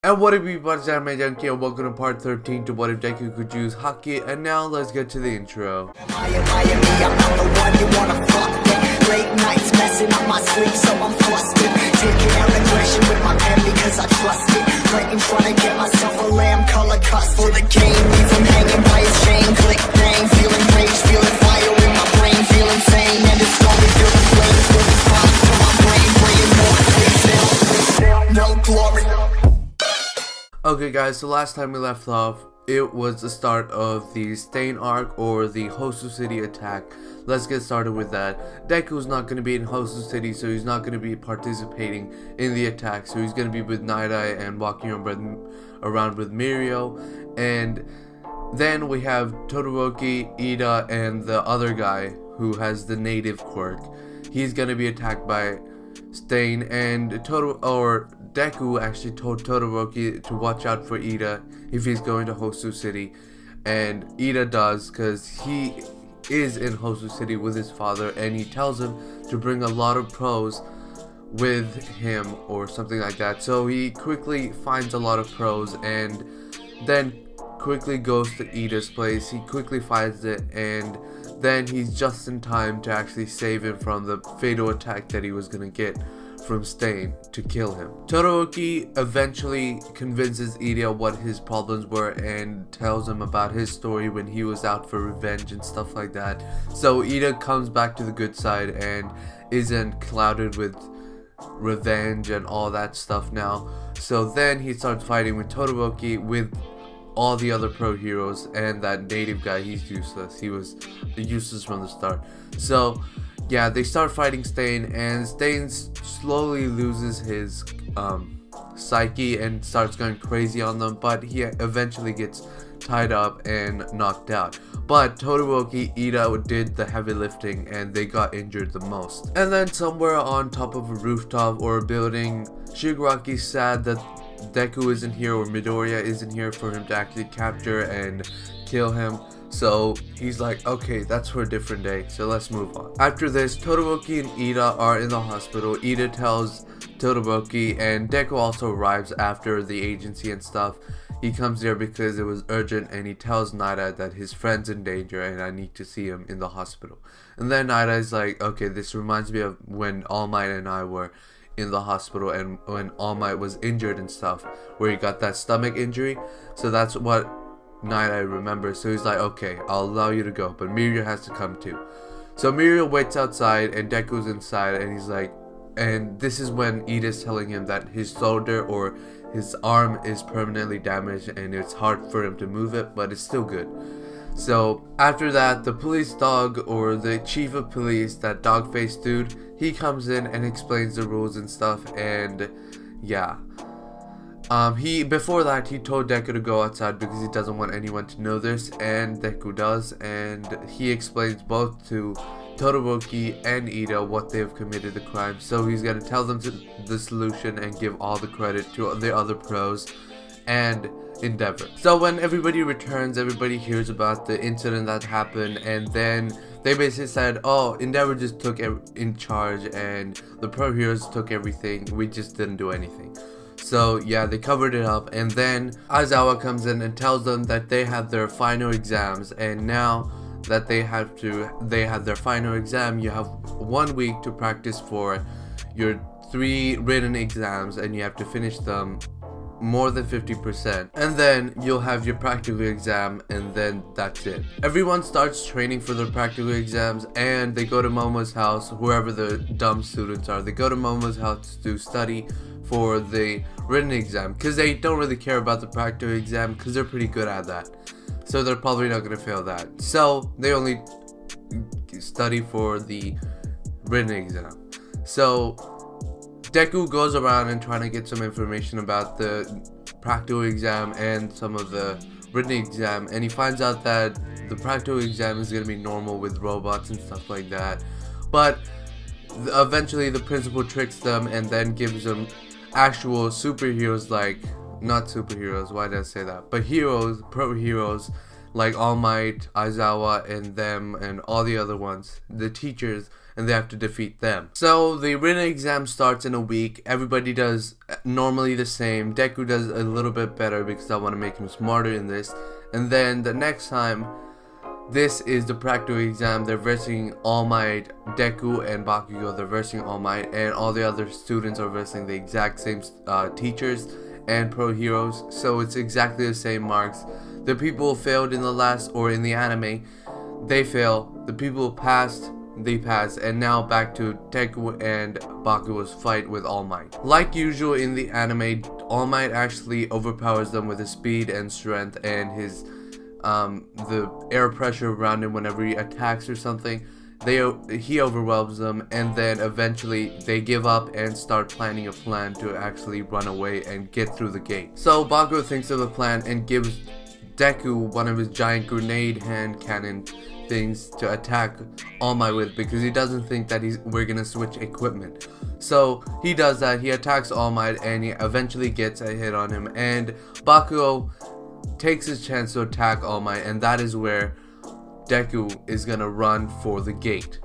And what if we buddies, anime junkie, and welcome to part 13 to what if Deku could use Haki. And now let's get to the intro. I'm not the one you wanna fuck with. Late nights messing up my sleep, so I'm flustered. Taking out aggression with my pen because I trust it. Right in front of get myself a lamb color cuss for the game. Leave him hanging by his chain. Click bang, feeling rage, feeling fire in my brain, feel insane. And it's slowly feeling flames with the fire from my brain. Bringing more please, no glory. Okay guys, so last time we left off, it was the start of the Stain arc or the Hosu City attack. Let's get started with that. Deku's not going to be in Hosu City, so he's not going to be participating in the attack. So he's going to be with Night Eye and walking around with Mirio. And then we have Todoroki, Ida, and the other guy who has the native quirk. He's going to be attacked by Stain, and Deku actually told Todoroki to watch out for Ida if he's going to Hosu City, and Ida does because he is in Hosu City with his father, and he tells him to bring a lot of pros with him or something like that. So he quickly finds a lot of pros and then quickly goes to Ida's place. He quickly finds it, and then he's just in time to actually save him from the fatal attack that he was gonna get from Stain to kill him. Todoroki eventually convinces Ida what his problems were and tells him about his story when he was out for revenge and stuff like that. So Ida comes back to the good side and isn't clouded with revenge and all that stuff now. So then he starts fighting with Todoroki with all the other pro heroes, and that native guy, he's useless. He was useless from the start. So yeah, they start fighting Stain, and Stain slowly loses his psyche and starts going crazy on them, but he eventually gets tied up and knocked out. But Todoroki, Ida did the heavy lifting, and they got injured the most. And then somewhere on top of a rooftop or a building, Shigaraki's sad that Deku isn't here or Midoriya isn't here for him to actually capture and kill him. So he's like, okay, that's for a different day, so let's move on. After this, Todoroki and Ida are in the hospital. Ida tells Todoroki, and Deku also arrives after the agency and stuff. He comes there because it was urgent, and he tells Night Eye that his friend's in danger and I need to see him in the hospital. And then Night Eye's like, okay, this reminds me of when All Might and I were in the hospital and when All Might was injured and stuff, where he got that stomach injury. So that's what Night Eye remembers. So he's like, okay, I'll allow you to go, but Mirio has to come too. So Mirio waits outside and Deku's inside, and he's like, and this is when Ida's telling him that his shoulder or his arm is permanently damaged and it's hard for him to move it, but it's still good. So after that, the police dog or the chief of police, that dog faced dude, he comes in and explains the rules and stuff. And yeah, before that he told Deku to go outside because he doesn't want anyone to know this, and Deku does, and he explains both to Todoroki and Ida what they have committed the crime. So he's gonna tell them the solution and give all the credit to the other pros and Endeavor. So when everybody returns, everybody hears about the incident that happened, and then they basically said, oh, Endeavor just took in charge and the pro heroes took everything, we just didn't do anything. So yeah, they covered it up, and then Aizawa comes in and tells them that they have their final exams, and now that they have their final exam, you have 1 week to practice for your 3 written exams, and you have to finish them more than 50%, and then you'll have your practical exam, and then that's it. Everyone starts training for their practical exams, and they go to Momo's house. Whoever the dumb students are, they go to Momo's house to study for the written exam because they don't really care about the practical exam because they're pretty good at that, so they're probably not going to fail that. So they only study for the written exam. So Deku goes around and trying to get some information about the practical exam and some of the written exam, and he finds out that the practical exam is going to be normal with robots and stuff like that, but eventually the principal tricks them and then gives them actual superheroes, like, not superheroes, why did I say that, but heroes, pro heroes, like All Might, Aizawa, and them, and all the other ones, the teachers, and they have to defeat them. So the written exam starts in a week. Everybody does normally the same. Deku does a little bit better because I want to make him smarter in this. And then the next time, this is the practical exam. They're versing All Might. Deku and Bakugo, they're versing All Might, and all the other students are versing the exact same teachers and pro heroes. So it's exactly the same marks. The people who failed in the last, or in the anime, they fail. The people who passed, they pass. And now back to Deku and Bakugo's fight with All Might. Like usual in the anime, All Might actually overpowers them with his speed and strength and his the air pressure around him whenever he attacks or something. He overwhelms them, and then eventually they give up and start planning a plan to actually run away and get through the gate. So Bakugo thinks of a plan and gives Deku one of his giant grenade hand cannon things to attack All Might with, because he doesn't think that we're gonna switch equipment. So he does that. He attacks All Might and he eventually gets a hit on him, and Bakugo takes his chance to attack All Might, and that is where Deku is gonna run for the gate.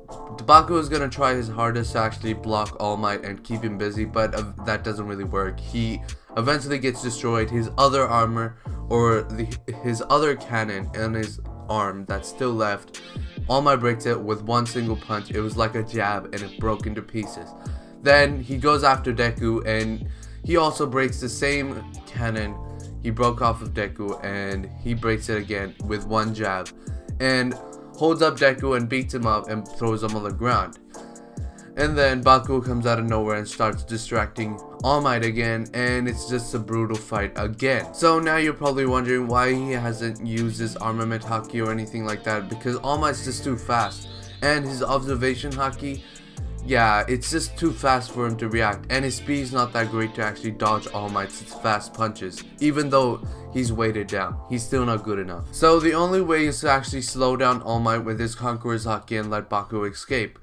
Bakugo is gonna try his hardest to actually block All Might and keep him busy, but that doesn't really work. He eventually gets destroyed. His other armor, or his other cannon in his arm that's still left, All Might breaks it with one single punch. It was like a jab and it broke into pieces. Then he goes after Deku and he also breaks the same cannon he broke off of Deku, and he breaks it again with one jab and holds up Deku and beats him up and throws him on the ground. And then Bakugo comes out of nowhere and starts distracting All Might again, and it's just a brutal fight again. So now you're probably wondering why he hasn't used his armament Haki or anything like that, because All Might's just too fast, and his observation Haki, yeah, it's just too fast for him to react, and his speed's not that great to actually dodge All Might's fast punches. Even though he's weighted down, he's still not good enough. So the only way is to actually slow down All Might with his Conqueror's Haki and let Bakugo escape.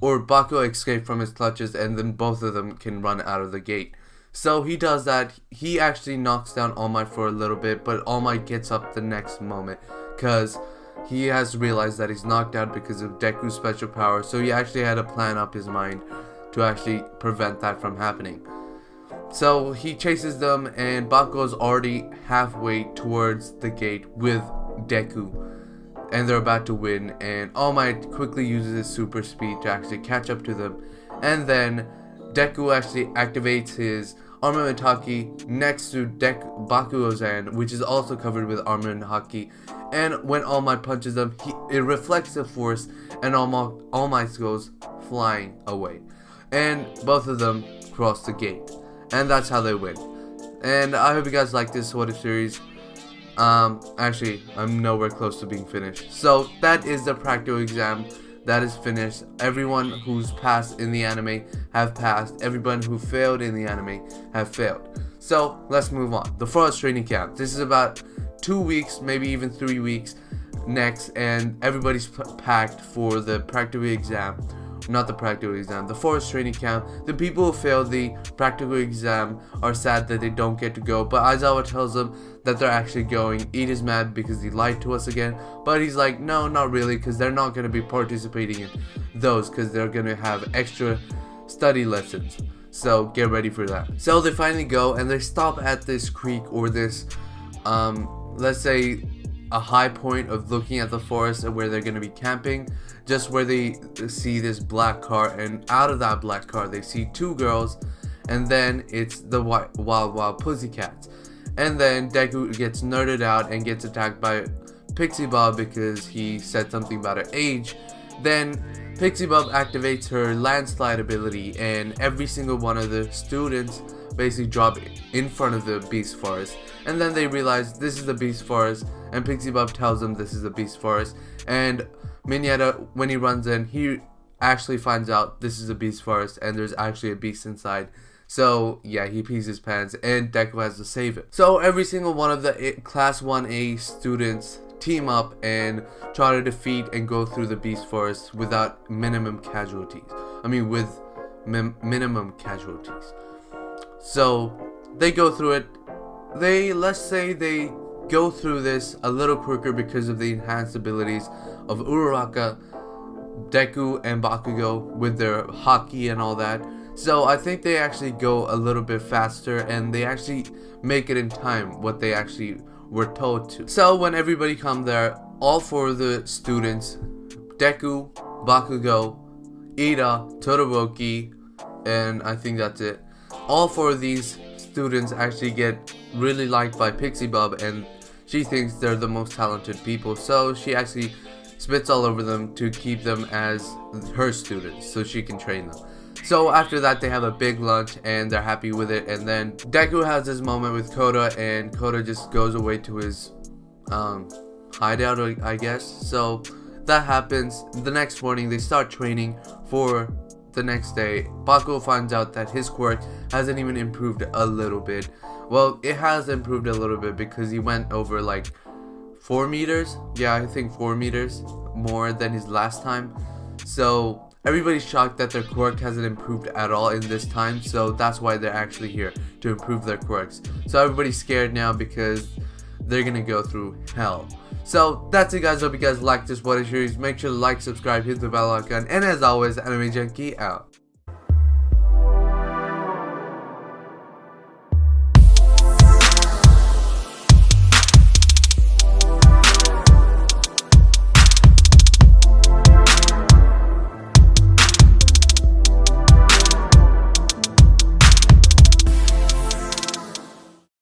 Or Bakugo escape from his clutches, and then both of them can run out of the gate. So he does that. He actually knocks down All Might for a little bit, but All Might gets up the next moment, because he has realized that he's knocked out because of Deku's special power. So he actually had to plan up his mind to actually prevent that from happening. So he chases them, and Bakugo's already halfway towards the gate with Deku, and they're about to win, and All Might quickly uses his super speed to actually catch up to them, and then Deku actually activates his armament Haki next to Bakugo's hand, which is also covered with armament Haki, and when All Might punches them, it reflects the force, and All Might goes flying away, and both of them cross the gate, and that's how they win. And I hope you guys like this What If series. Actually, I'm nowhere close to being finished. So that is the practical exam. That is finished. Everyone who's passed in the anime have passed. Everyone who failed in the anime have failed. So let's move on. The Forest Training Camp. This is about 2 weeks, maybe even 3 weeks next, and everybody's packed for the practical exam. Not the practical exam, the Forest Training Camp. The people who failed the practical exam are sad that they don't get to go, but Aizawa tells them that they're actually going. Iid is mad because he lied to us again, but he's like, no, not really, because they're not going to be participating in those, because they're going to have extra study lessons. So get ready for that. So they finally go, and they stop at this creek, or this, let's say, a high point of looking at the forest where they're going to be camping, just where they see this black car, and out of that black car they see 2 girls, and then it's the wild pussycats. And then Deku gets nerded out and gets attacked by Pixie Bob because he said something about her age. Then Pixie Bob activates her landslide ability, and every single one of the students basically drop in front of the beast forest, and then they realize this is the beast forest, and Pixie Bob tells them this is the beast forest, and Mineta, when he runs in, he actually finds out this is a beast forest and there's actually a beast inside. So yeah, he pees his pants, and Deku has to save it. So every single one of the class 1A students team up and try to defeat and go through the beast forest without minimum casualties. With minimum casualties. So they go through it. Let's say they go through this a little quicker because of the enhanced abilities of Uraraka, Deku and Bakugo with their Haki and all that. So I think they actually go a little bit faster and they actually make it in time what they actually were told to. So when everybody come there, all four of the students, Deku, Bakugo, Ida, Todoroki, and I think that's it. All four of these students actually get really liked by Pixie Bub, and she thinks they're the most talented people. So she actually spits all over them to keep them as her students so she can train them. So after that, they have a big lunch and they're happy with it. And then Deku has this moment with Koda, and Koda just goes away to his hideout, I guess. So that happens. The next morning, they start training for the next day. Bakugo finds out that his quirk hasn't even improved a little bit. Well, it has improved a little bit because he went over like 4 meters. Yeah, I think 4 meters more than his last time. So everybody's shocked that their quirk hasn't improved at all in this time. So that's why they're actually here, to improve their quirks. So everybody's scared now because they're gonna go through hell. So that's it, guys. Hope you guys liked this water series. Make sure to like, subscribe, hit the bell icon, and as always, Anime Junkie out.